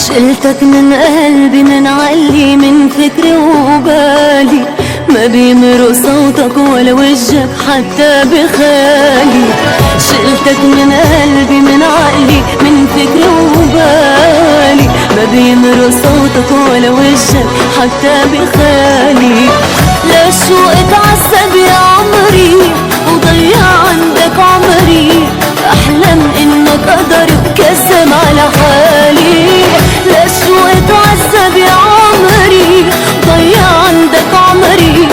شلتك من قلبي من علي من فكري وبالي، ما بيمر صوتك ولا وجهك حتى بخالي. شلتك من قلبي من عقلي من فكري وبالي، ما بيمر صوتك ولا وجهك حتى بخالي. ليش اتعذب يا عمري وضيع عندك عمري، احلم انك قدر وكسم على حالي. ليش اتعذب يا عمري ضيع عندك عمري،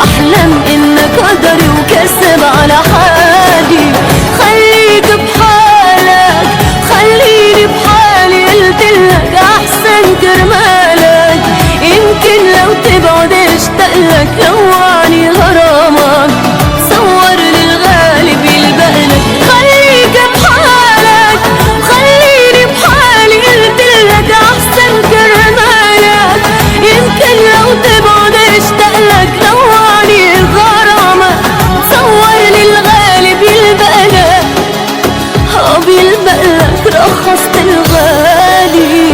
احلم انك قدر وكسم على حالي. خليك بحالك خليني بحالي، قلتلك احسن كرمالك، يمكن لو تبعد اشتقلك لوعني غرامك، صور للغالب يلبقلك. خليك بحالك خليني بحالي، قلتلك احسن كرمالك، يمكن لو تبعد اشتقلك لوعني غرامك، صور للغالب يلبقلك. بيلبقلك رخصت الغالي.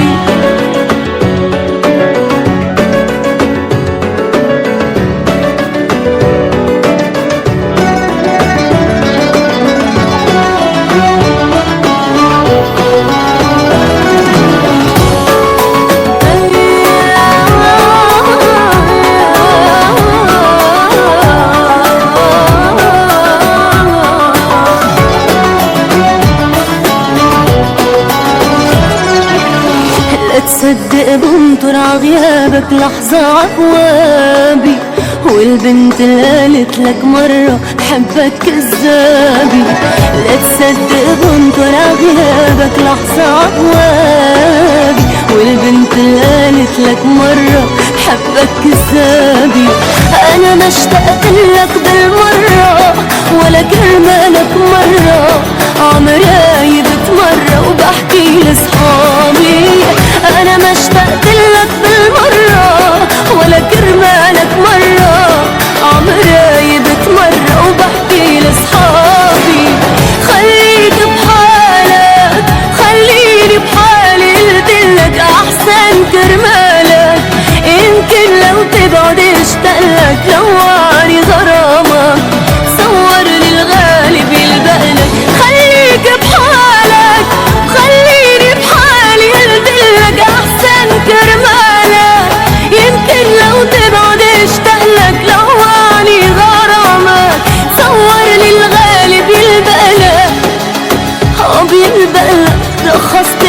تصدق بنطر عغيابك لحظة عقوابي، والبنت اللي قالت لك مرة حبك كذابي. لا تصدق بنطر عغيابك لحظة عقوابي، والبنت اللي قالت لك مرة حبك كذابي. انا ما اشتقت لك بالمرة ولا كرمالك مرة، عمري بتمرة وبحكي لصحابي. انا ما اشتقت لك بالمرة ولا كرمالك مرة، عمري بتمرة وبحكي لصحابي. خليك بحالك خليني بحالي، قلتلك احسن كرمالك، يمكن لو تبعد اشتقلك لوعني غرامك، صور للغالب يلبقلك. خليك بحالك خليني بحالي، قلتلك احسن كرمالك، يمكن لو تبعد اشتقلك لوعني غرامك، صور للغالب يلبقلك. بيلبقلك رخصت